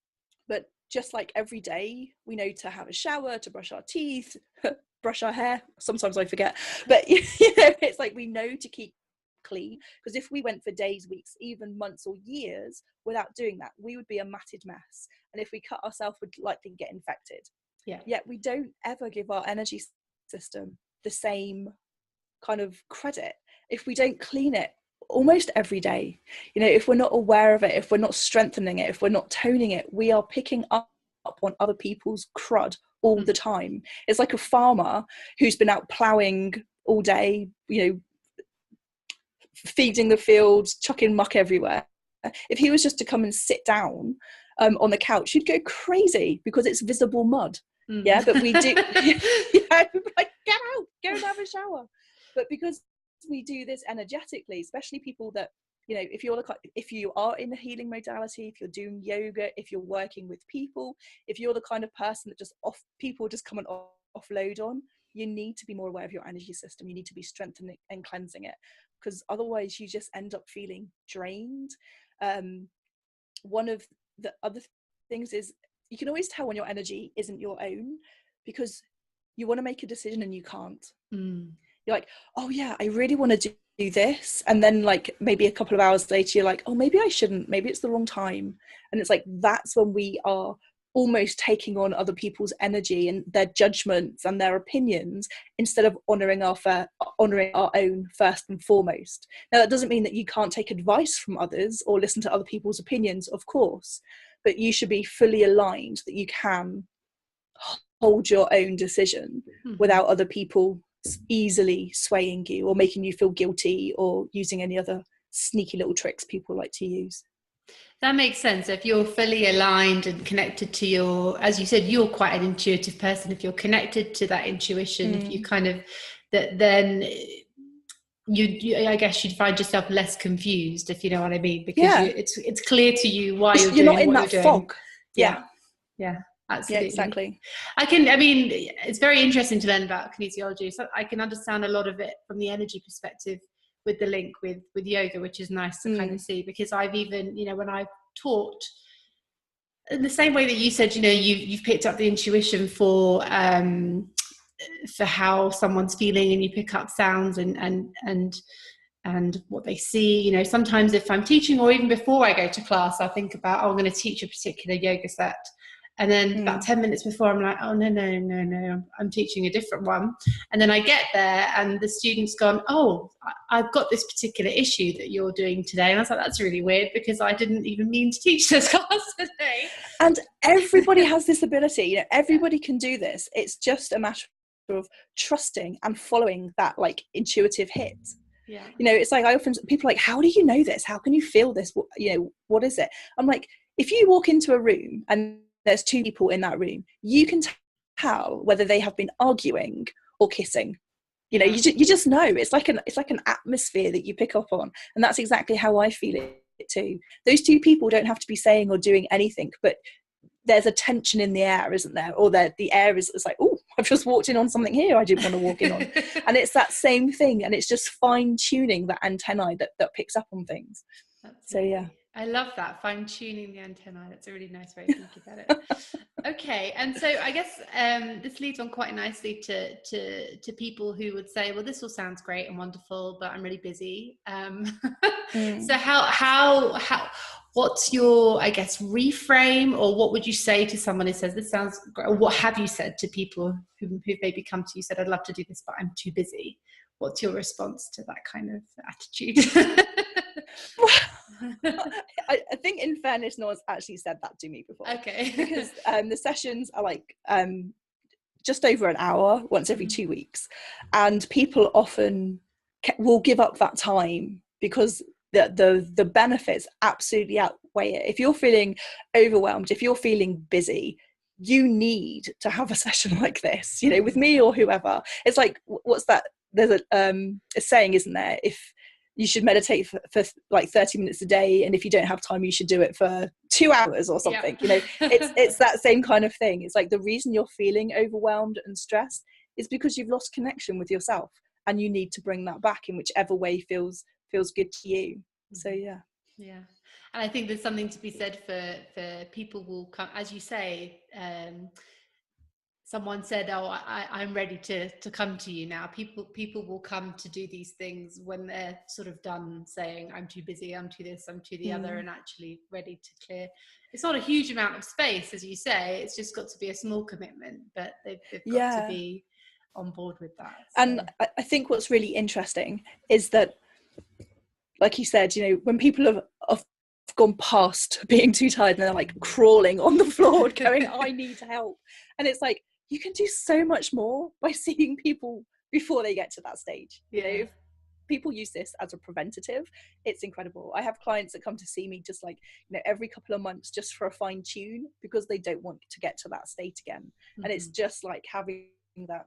But just like every day we know to have a shower, to brush our teeth, brush our hair, sometimes I forget, but you know, it's like we know to keep clean, because if we went for days, weeks, even months or years without doing that, we would be a matted mess, and if we cut ourselves, we'd likely get infected. Yet we don't ever give our energy system the same kind of credit if we don't clean it almost every day. You know, if we're not aware of it, if we're not strengthening it, if we're not toning it, we are picking up on other people's crud all the time. It's like a farmer who's been out ploughing all day, you know, feeding the fields, chucking muck everywhere. If he was just to come and sit down on the couch, you'd go crazy because it's visible mud. Yeah, but we do like, get out, go and have a shower. But because we do this energetically, especially people that You know, if you are in a healing modality, if you're doing yoga, if you're working with people, if you're the kind of person that people just come and offload on, you need to be more aware of your energy system. You need to be strengthening and cleansing it, because otherwise you just end up feeling drained. One of the other things is, you can always tell when your energy isn't your own, because you want to make a decision and you can't. You're like, oh yeah, I really want to do this, and then like maybe a couple of hours later you're like, oh, maybe I shouldn't, maybe it's the wrong time. And it's like, that's when we are almost taking on other people's energy and their judgments and their opinions, instead of honoring our own first and foremost. Now, that doesn't mean that you can't take advice from others or listen to other people's opinions, of course, but you should be fully aligned that you can hold your own decision without other people easily swaying you or making you feel guilty or using any other sneaky little tricks people like to use. That makes sense. If you're fully aligned and connected to your, as you said, you're quite an intuitive person. If you're connected to that intuition, if you kind of that, then you I guess you'd find yourself less confused, if you know what I mean, because it's clear to you why you're not doing in what that you're fog. doing. Yeah, absolutely. Yeah, exactly. I mean, it's very interesting to learn about kinesiology. So I can understand a lot of it from the energy perspective, with the link with yoga, which is nice to kind of see, because I've even, you know, when I've taught, in the same way that you said, you know, you've picked up the intuition for how someone's feeling, and you pick up sounds and what they see. You know, sometimes if I'm teaching, or even before I go to class, I think about, oh, I'm going to teach a particular yoga set. And then about 10 minutes before, I'm like, oh, no, I'm teaching a different one. And then I get there and the student's gone, oh, I've got this particular issue that you're doing today. And I was like, that's really weird, because I didn't even mean to teach this class today. And everybody has this ability. You know, everybody can do this. It's just a matter of trusting and following that like intuitive hit. Yeah. You know, it's like, people are like, how do you know this? How can you feel this? You know, what is it? I'm like, if you walk into a room and there's two people in that room, you can tell whether they have been arguing or kissing. You know, you just know. It's like an atmosphere that you pick up on, and that's exactly how I feel it too. Those two people don't have to be saying or doing anything, but there's a tension in the air, isn't there? Or the air is, it's like, oh, I've just walked in on something here I didn't want to walk in on. And it's that same thing, and it's just fine tuning that antennae that picks up on things. Absolutely. So yeah, I love that, fine tuning the antennae. That's a really nice way of thinking about it. Okay, and so I guess this leads on quite nicely to people who would say, well, this all sounds great and wonderful, but I'm really busy. So how what's your, I guess, reframe, or what would you say to someone who says this sounds great, or what have you said to people who've maybe come to you, said, I'd love to do this, but I'm too busy? What's your response to that kind of attitude? I think in fairness, no one's actually said that to me before. Okay. Because the sessions are like just over an hour once every 2 weeks, and people often will give up that time because the benefits absolutely outweigh it. If you're feeling overwhelmed, if you're feeling busy, you need to have a session like this, you know, with me or whoever. It's like, what's that? There's a saying, isn't there? If you should meditate for like 30 minutes a day, and if you don't have time, you should do it for 2 hours or something. You know, it's that same kind of thing. It's like, the reason you're feeling overwhelmed and stressed is because you've lost connection with yourself, and you need to bring that back in whichever way feels good to you. So yeah. And I think there's something to be said for people will come, as you say, someone said, oh, I'm ready to come to you now. People will come to do these things when they're sort of done saying, I'm too busy, I'm too this, I'm too the other, and actually ready to clear. It's not a huge amount of space, as you say. It's just got to be a small commitment, but they've got to be on board with that. So. And I think what's really interesting is that, like you said, you know, when people have gone past being too tired and they're like crawling on the floor going, I need help. And it's like, you can do so much more by seeing people before they get to that stage. You know, if people use this as a preventative, it's incredible. I have clients that come to see me just like, you know, every couple of months, just for a fine tune, because they don't want to get to that state again. And it's just like having that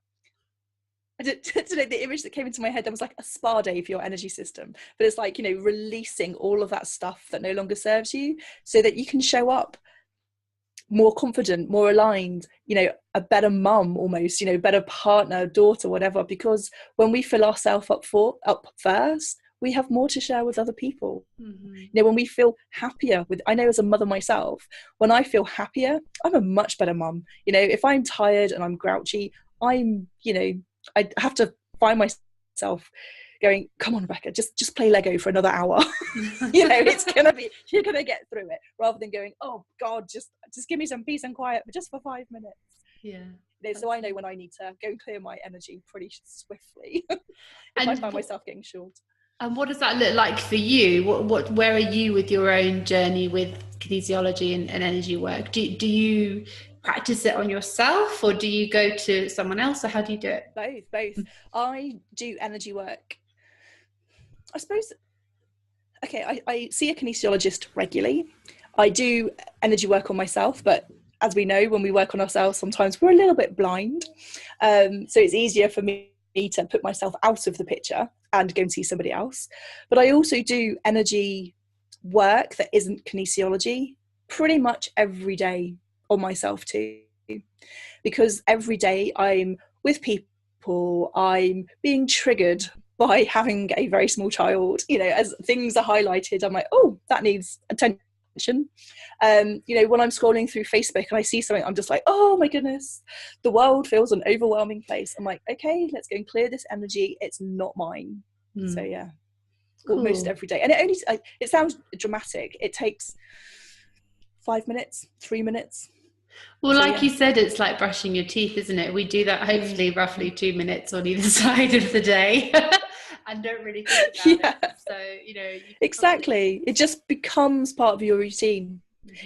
don't know, the image that came into my head, there was like a spa day for your energy system, but it's like, releasing all of that stuff that no longer serves you, so that you can show up more confident, more aligned, a better mum almost, better partner, daughter, whatever. Because when we fill ourselves up first, we have more to share with other people. When we feel happier I know as a mother myself, when I feel happier, I'm a much better mum. If I'm tired and I'm grouchy, I have to find myself going, come on, Rebecca, just play Lego for another hour. You're gonna get through it, rather than going, oh God, just give me some peace and quiet, but just for 5 minutes. So I know when I need to go and clear my energy pretty swiftly if I find myself getting short. And what does that look like for you? Where are you with your own journey with kinesiology and energy work? Do you practice it on yourself, or do you go to someone else, or how do you do it? Both. I do energy work, I suppose. Okay, I see a kinesiologist regularly. I do energy work on myself, but as we know, when we work on ourselves, sometimes we're a little bit blind. So it's easier for me to put myself out of the picture and go and see somebody else. But I also do energy work that isn't kinesiology pretty much every day on myself too. Because every day I'm with people, I'm being triggered by having a very small child. As things are highlighted, I'm like, oh, that needs attention. When I'm scrolling through Facebook and I see something, I'm just like, oh my goodness, the world feels an overwhelming place. I'm like, okay, let's go and clear this energy. It's not mine. So yeah, cool. Almost every day. And it sounds dramatic. It takes 5 minutes, 3 minutes. Well, so, like you said, it's like brushing your teeth, isn't it? We do that hopefully roughly 2 minutes on either side of the day and don't really think about it. So, exactly. It just becomes part of your routine.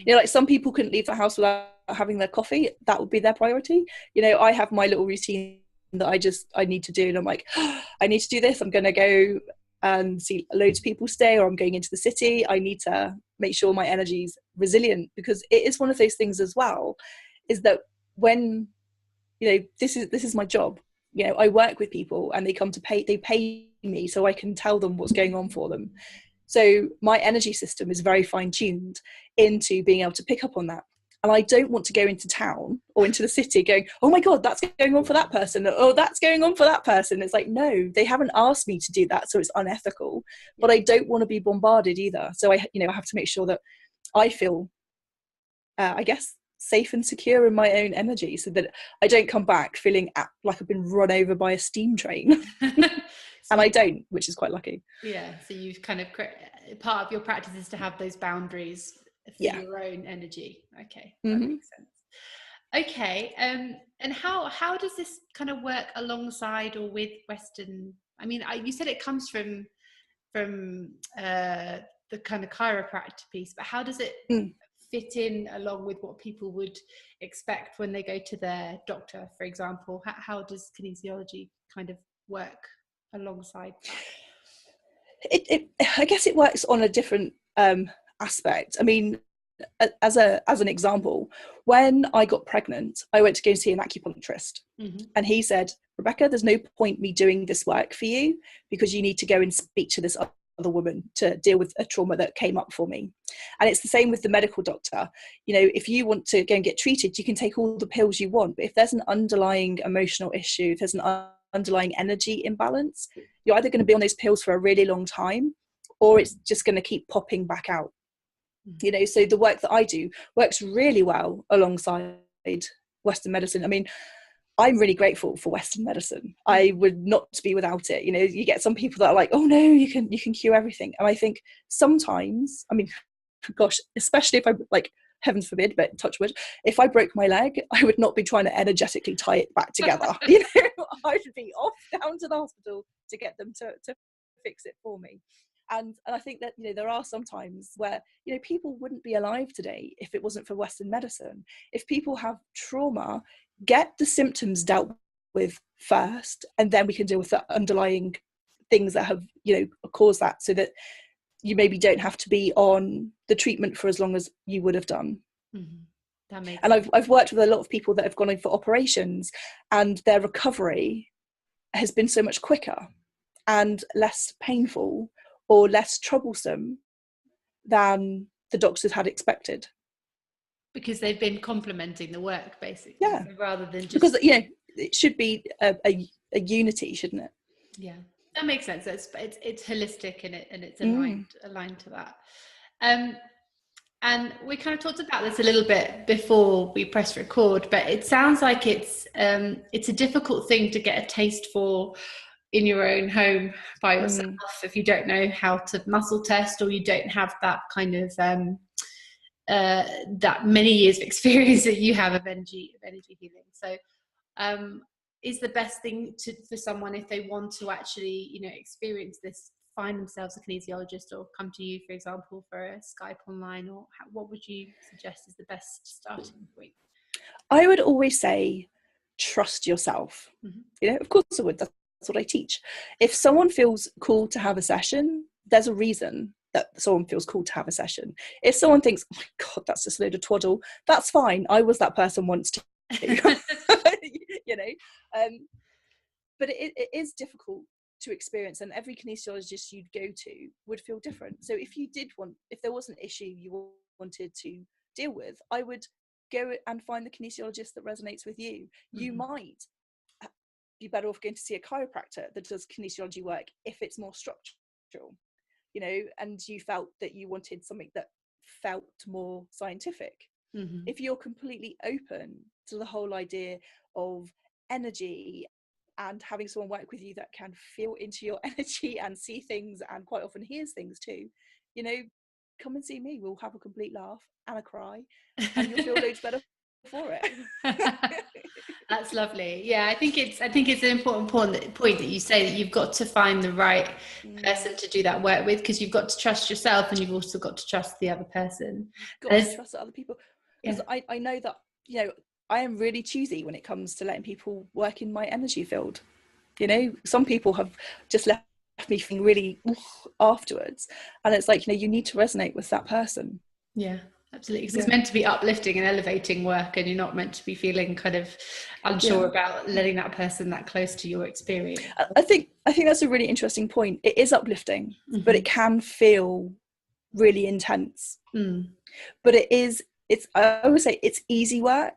Like some people couldn't leave the house without having their coffee. That would be their priority. I have my little routine that I need to do. And I'm like, oh, I need to do this. I'm going to go and see loads of people stay, or I'm going into the city. I need to make sure my energy's resilient, because it is one of those things as well, is that when this is my job. I work with people and they pay me so I can tell them what's going on for them. So my energy system is very fine-tuned into being able to pick up on that. And I don't want to go into town or into the city going, oh my God, that's going on for that person. Oh, that's going on for that person. It's like, no, they haven't asked me to do that, so it's unethical. But I don't want to be bombarded either. So I have to make sure that I feel, I guess, safe and secure in my own energy, so that I don't come back feeling like I've been run over by a steam train. And I don't, which is quite lucky. Yeah. So you've kind of part of your practice is to have those boundaries for your own energy. Okay, that makes sense. Okay, and how does this kind of work alongside or with Western? I mean, you said it comes from the kind of chiropractic piece, but how does it fit in along with what people would expect when they go to their doctor, for example? How does kinesiology kind of work alongside that? I guess it works on a different aspect. I mean, as an example, when I got pregnant, I went to go see an acupuncturist, and he said, Rebecca, there's no point me doing this work for you, because you need to go and speak to this other woman to deal with a trauma that came up for me. And it's the same with the medical doctor. If you want to go and get treated, you can take all the pills you want, but if there's an underlying emotional issue, if there's an underlying energy imbalance, you're either going to be on those pills for a really long time, or it's just going to keep popping back out. So the work that I do works really well alongside Western medicine. I mean, I'm really grateful for Western medicine. I would not be without it. You get some people that are like, oh no, you can cure everything. And I think sometimes, I mean, gosh, especially if I, like, heaven forbid, but touch wood, if I broke my leg, I would not be trying to energetically tie it back together. I should be off down to the hospital to get them to fix it for me. And I think that, there are some times where, people wouldn't be alive today if it wasn't for Western medicine. If people have trauma, get the symptoms dealt with first, and then we can deal with the underlying things that have, caused that, so that you maybe don't have to be on the treatment for as long as you would have done. That makes sense. I've worked with a lot of people that have gone in for operations, and their recovery has been so much quicker and less painful or less troublesome than the doctors had expected. Because they've been complementing the work, basically. Yeah. So rather than just... Because, it should be a unity, shouldn't it? Yeah, that makes sense. It's holistic and it's aligned to that. And we kind of talked about this a little bit before we press record, but it sounds like it's a difficult thing to get a taste for in your own home by yourself if you don't know how to muscle test, or you don't have that kind of that many years of experience that you have of energy healing. So is the best thing for someone, if they want to actually experience this, find themselves a kinesiologist or come to you, for example, for a Skype online, or what would you suggest is the best starting point? I would always say trust yourself. Of course I would. That's what I teach. If someone feels called to have a session, there's a reason that someone feels called to have a session. If someone thinks, oh my God, that's just a load of twaddle, that's fine. I was that person once too. But it is difficult to experience, and every kinesiologist you'd go to would feel different. So if there was an issue you wanted to deal with, I would go and find the kinesiologist that resonates with you. You might be better off going to see a chiropractor that does kinesiology work if it's more structural, and you felt that you wanted something that felt more scientific. If you're completely open to the whole idea of energy and having someone work with you that can feel into your energy and see things and quite often hears things too, come and see me. We'll have a complete laugh and a cry, and you'll feel loads better for it. That's lovely. Yeah, I think it's an important point that you say, that you've got to find the right person to do that work with, because you've got to trust yourself and you've also got to trust the other person. You've got to trust other people, because I know that I am really choosy when it comes to letting people work in my energy field. Some people have just left me feeling really afterwards, and it's like, you need to resonate with that person. Yeah, absolutely, because it's meant to be uplifting and elevating work, and you're not meant to be feeling kind of unsure about letting that person that close to your experience. I think that's a really interesting point. It is uplifting, but it can feel really intense. But I always say it's easy work,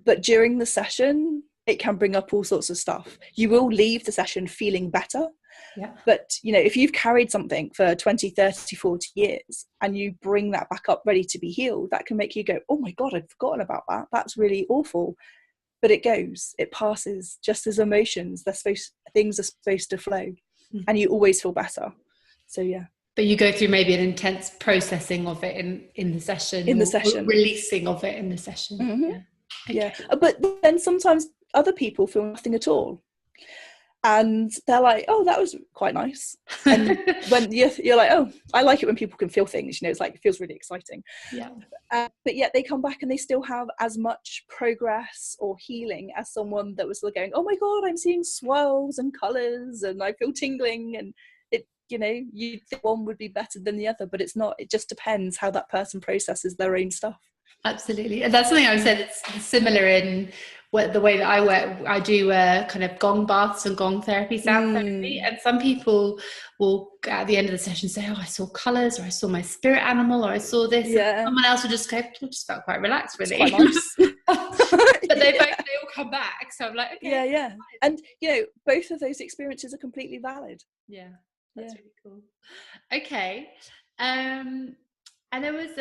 but during the session it can bring up all sorts of stuff. You will leave the session feeling better. But if you've carried something for 20, 30, 40 years and you bring that back up ready to be healed, that can make you go, oh my God, I'd forgotten about that. That's really awful. But it passes, just as emotions. Things are supposed to flow, and you always feel better. So yeah. But you go through maybe an intense processing of it in the session. Releasing of it in the session. Yeah. But then sometimes other people feel nothing at all, and they're like, oh, that was quite nice. And when you're like, oh, I like it when people can feel things, it's like, it feels really exciting. But yet they come back and they still have as much progress or healing as someone that was going, oh my God, I'm seeing swirls and colors and I feel tingling, and you'd think one would be better than the other, but it's not. It just depends how that person processes their own stuff. Absolutely. And that's something I would say that's similar in the way that I work. I do kind of gong baths and gong therapy, sound therapy. And some people will, at the end of the session, say, oh, I saw colours, or I saw my spirit animal, or I saw this. And someone else will just go, I just felt quite relaxed, really. It's quite nice. But they all come back. So I'm like, okay. Yeah. And, both of those experiences are completely valid. Yeah. That's really cool. Okay. And there was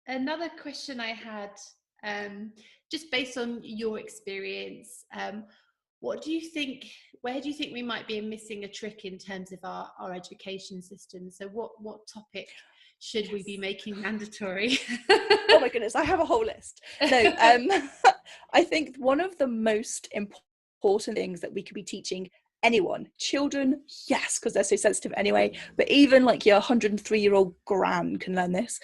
another question I had, just based on your experience. Where do you think we might be missing a trick in terms of our education system? So what topic should we be making mandatory? Oh my goodness, I have a whole list. No, I think one of the most important things that we could be teaching anyone, children, yes, because they're so sensitive anyway, but even like your 103-year-old gran can learn this.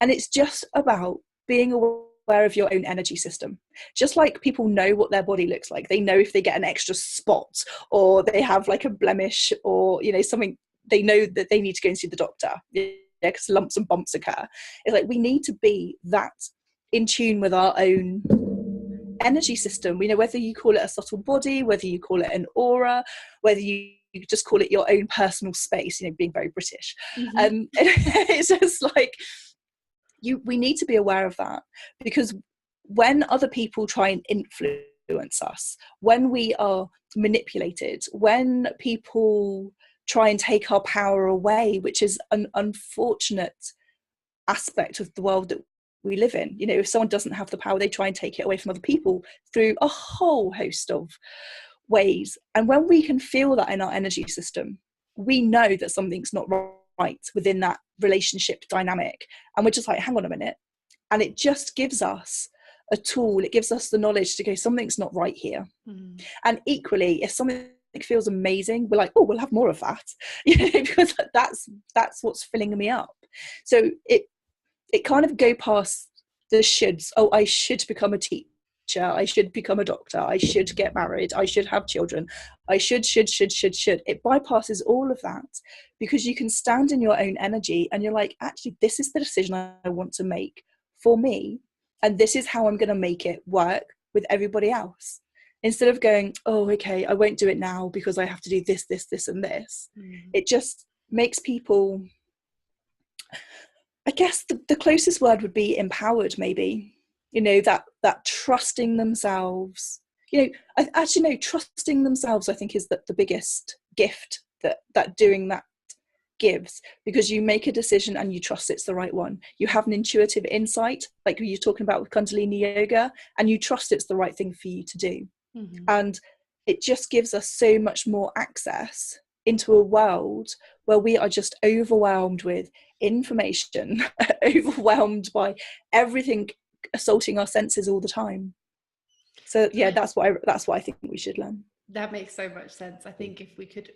And it's just about being aware of your own energy system. Just like people know what their body looks like, they know if they get an extra spot or they have like a blemish or something, they know that they need to go and see the doctor, because lumps and bumps occur. It's like we need to be that in tune with our own energy system. We know, whether you call it a subtle body, whether you call it an aura, whether you just call it your own personal space, you know, being very British. It's just like, we need to be aware of that, because when other people try and influence us, when we are manipulated, when people try and take our power away, which is an unfortunate aspect of the world that we live in. You know, if someone doesn't have the power, they try and take it away from other people through a whole host of ways. And when we can feel that in our energy system, we know that something's not right within that relationship dynamic, and we're just like, hang on a minute. And it just gives us a tool, it gives us the knowledge to go, something's not right here. And equally, if something feels amazing, we're like, oh, we'll have more of that, you know, because that's what's filling me up. So it kind of go past the shoulds. Oh, I should become a teacher, I should become a doctor, I should get married, I should have children, I should. It bypasses all of that, because you can stand in your own energy and you're like, actually, this is the decision I want to make for me, and this is how I'm going to make it work with everybody else. Instead of going, oh, okay, I won't do it now because I have to do this and this. It just makes people, I guess the closest word would be empowered, maybe, you know, that trusting themselves, you know. Trusting themselves, I think, is the biggest gift that doing that gives, because you make a decision and you trust it's the right one. You have an intuitive insight, like you're talking about with Kundalini yoga, and you trust it's the right thing for you to do. And it just gives us so much more access into a world where we are just overwhelmed with information, overwhelmed by everything assaulting our senses all the time. So yeah, that's what I think we should learn. That makes so much sense. I think if we could,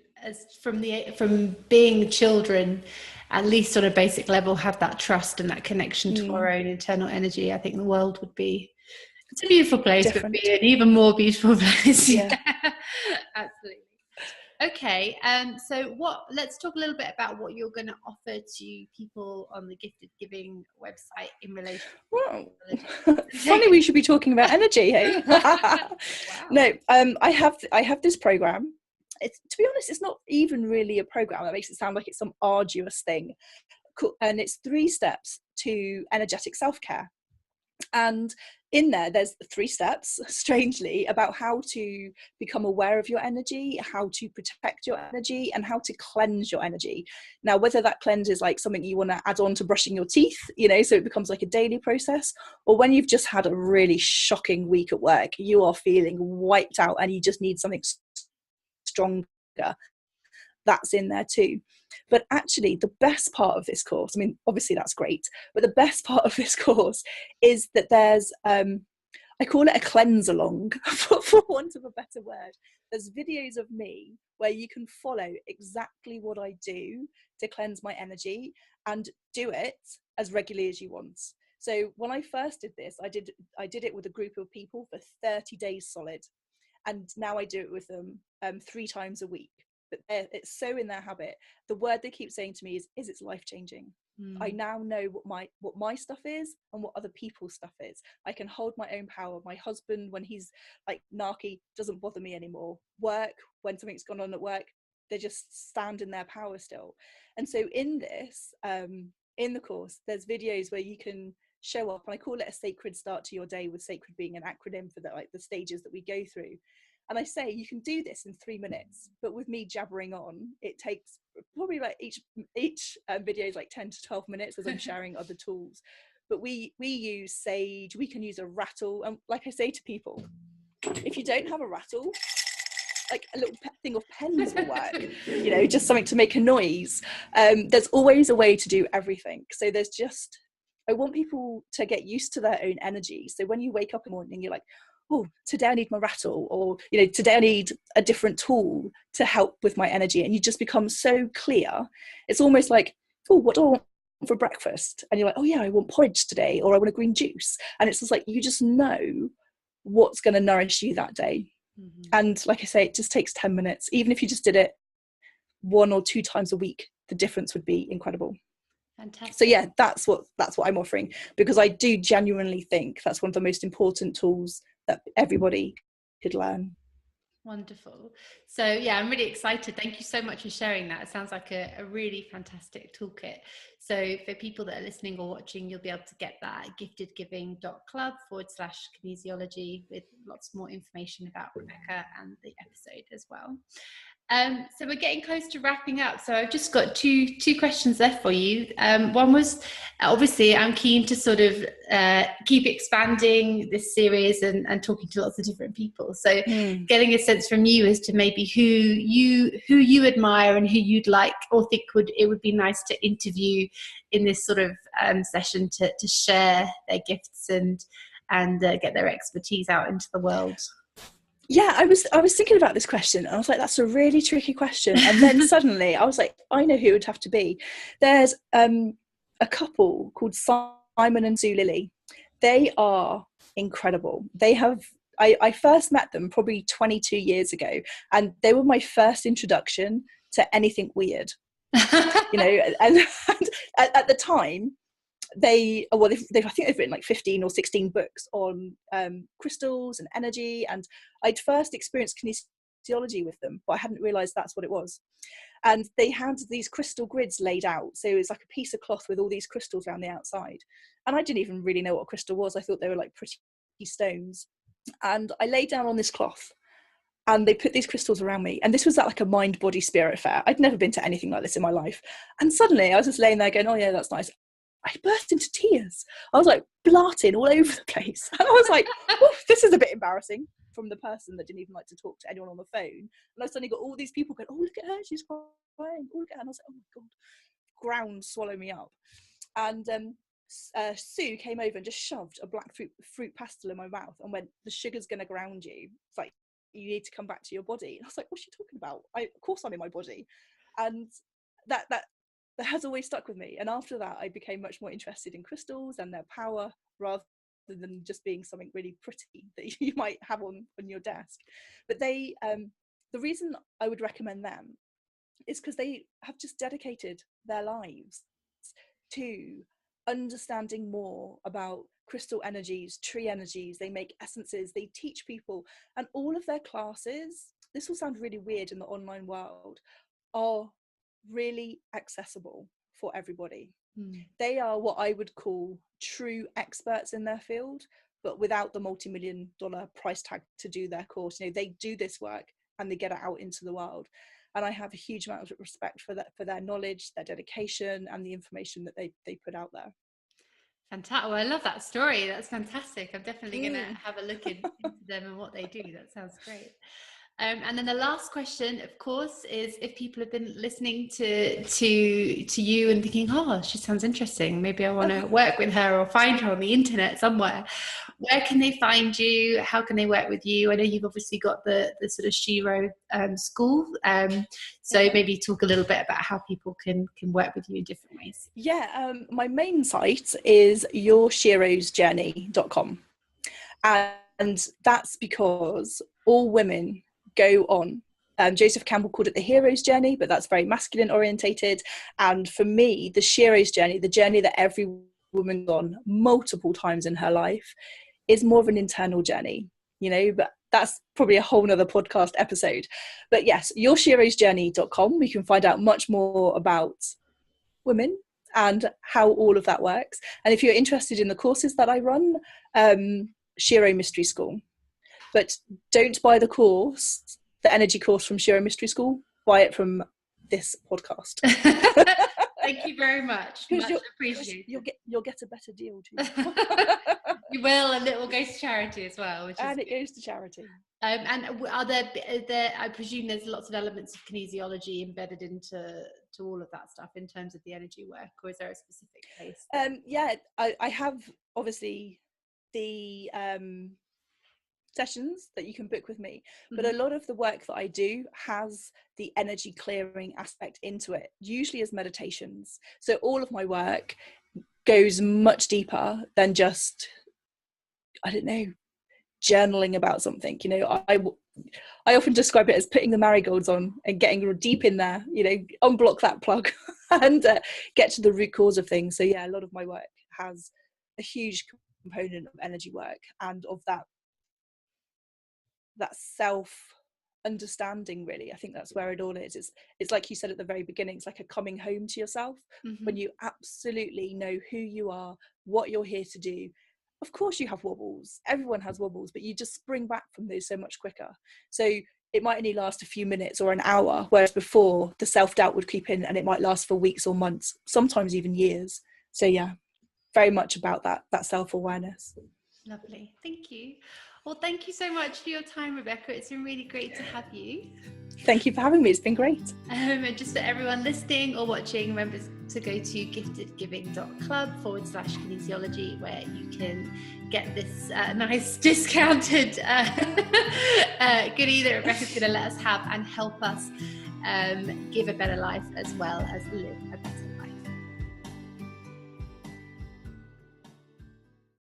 from being children, at least on a basic level, have that trust and that connection to our own internal energy, I think the world would be, it's a beautiful place, different. but be an even more beautiful place. Yeah. Absolutely. Okay, so let's talk a little bit about what you're going to offer to people on the Gifted Giving website in relation to funny we should be talking about energy, hey? Wow. No, I have this program. To be honest, it's not even really a program. That makes it sound like it's some arduous thing. And it's 3 steps to energetic self-care. And in there's 3 steps, strangely, about how to become aware of your energy, how to protect your energy, and how to cleanse your energy. Now, whether that cleanse is like something you want to add on to brushing your teeth, you know, so it becomes like a daily process, or when you've just had a really shocking week at work, you are feeling wiped out and you just need something stronger, that's in there too. But actually, the best part of this course, I mean, obviously that's great, but the best part of this course is that there's, I call it a cleanse along, for want of a better word. There's videos of me where you can follow exactly what I do to cleanse my energy, and do it as regularly as you want. So when I first did this, I did it with a group of people for 30 days solid. And now I do it with them 3 times a week. But it's so in their habit. The word they keep saying to me is it's life-changing. I now know what my stuff is and what other people's stuff is. I can hold my own power. My husband, when he's like narky, doesn't bother me anymore. Work, when something's gone on at work, they just stand in their power still. And so in this, in the course, there's videos where you can show up, and I call it a sacred start to your day, with sacred being an acronym for the stages that we go through. And I say you can do this in 3 minutes, but with me jabbering on, it takes probably like each video is like 10 to 12 minutes, as I'm sharing other tools. But we use sage, we can use a rattle, and like I say to people, if you don't have a rattle, like a little thing of pens will work, you know, just something to make a noise. There's always a way to do everything. So I want people to get used to their own energy. So when you wake up in the morning, you're like, oh, today I need my rattle, or, you know, today I need a different tool to help with my energy. And you just become so clear. It's almost like, oh, what do I want for breakfast? And you're like, oh yeah, I want porridge today, or I want a green juice. And it's just like, you just know what's going to nourish you that day. And like I say, it just takes 10 minutes. Even if you just did it 1 or 2 times a week, the difference would be incredible. Fantastic. So yeah, that's what I'm offering, because I do genuinely think that's one of the most important tools that everybody could learn. Wonderful. So yeah, I'm really excited. Thank you so much for sharing that. It sounds like a really fantastic toolkit. So for people that are listening or watching, you'll be able to get that at GIFTEDgiving.club /kinesiology with lots more information about Rebecca and the episode as well. So we're getting close to wrapping up. So I've just got two questions left for you. One was, obviously, I'm keen to sort of keep expanding this series and talking to lots of different people. So getting a sense from you as to maybe who you admire and who you'd like or think it would be nice to interview in this sort of session to share their gifts and get their expertise out into the world. Yeah, I was thinking about this question, and I was like, that's a really tricky question. And then suddenly I was like, I know who it would have to be. There's a couple called Simon and Sue Lilly. They are incredible. I first met them probably 22 years ago, and they were my first introduction to anything weird. And at the time, I think they've written like 15 or 16 books on crystals and energy, and I'd first experienced kinesiology with them, but I hadn't realized that's what it was. And they had these crystal grids laid out, so it was like a piece of cloth with all these crystals around the outside, and I didn't even really know what a crystal was. I thought they were like pretty stones, and I lay down on this cloth and they put these crystals around me, and this was at like a mind body spirit fair. I'd never been to anything like this in my life, and suddenly I was just laying there going, oh yeah, that's nice. I burst into tears. I was like blarting all over the place. And I was like, this is a bit embarrassing, from the person that didn't even like to talk to anyone on the phone. And I suddenly got all these people going, oh, look at her, she's crying. Oh, look at her. And I was like, oh my God, ground swallow me up. And Sue came over and just shoved a black fruit pastel in my mouth and went, the sugar's going to ground you. It's like, you need to come back to your body. And I was like, what's she talking about? Of course I'm in my body. And that has always stuck with me. And after that, I became much more interested in crystals and their power, rather than just being something really pretty that you might have on your desk. But they, the reason I would recommend them is because they have just dedicated their lives to understanding more about crystal energies, tree energies. They make essences, they teach people, and all of their classes, this will sound really weird in the online world, are really accessible for everybody. They are what I would call true experts in their field, but without the multi-million-dollar price tag to do their course. They do this work and they get it out into the world, and I have a huge amount of respect for their knowledge, their dedication, and the information that they put out there. Fantastic. Well, I love that story. That's fantastic. I'm definitely going to have a look into them and what they do. That sounds great. And then the last question, of course, is if people have been listening to you and thinking, oh, she sounds interesting, maybe I want to work with her or find her on the internet somewhere. Where can they find you? How can they work with you? I know you've obviously got the sort of Shiro school. So maybe talk a little bit about how people can work with you in different ways. Yeah, my main site is yourshirosjourney.com. And that's because all women go on. Joseph Campbell called it the hero's journey, but that's very masculine orientated. And for me, the Shiro's journey, the journey that every woman's on multiple times in her life, is more of an internal journey, but that's probably a whole nother podcast episode. But yes, yourshirosjourney.com, we can find out much more about women and how all of that works. And if you're interested in the courses that I run, Shiro Mystery School. But don't buy the course, the energy course from Shiro Mystery School. Buy it from this podcast. Thank you very much. Much appreciated. You'll get a better deal too. You will, and it will go to charity as well. It goes to charity. And are there? I presume there's lots of elements of kinesiology embedded into all of that stuff in terms of the energy work, or is there a specific place? Yeah, I have obviously the sessions that you can book with me, but a lot of the work that I do has the energy clearing aspect into it, usually as meditations. So all of my work goes much deeper than just, I don't know, journaling about something. I often describe it as putting the marigolds on and getting deep in there, unblock that plug and get to the root cause of things. So yeah, a lot of my work has a huge component of energy work and of that self understanding, really. I think that's where it all is. It's like you said at the very beginning, it's like a coming home to yourself. When you absolutely know who you are, what you're here to do. Of course you have wobbles, everyone has wobbles, but you just spring back from those so much quicker. So it might only last a few minutes or an hour, whereas before the self-doubt would creep in and it might last for weeks or months, sometimes even years. So yeah, very much about that self-awareness. Lovely, thank you. Well, thank you so much for your time, Rebecca. It's been really great to have you. Thank you for having me. It's been great. And just for everyone listening or watching, remember to go to GIFTEDgiving.club /kinesiology, where you can get this nice discounted goodie that Rebecca's going to let us have and help us give a better life as well as live a better life.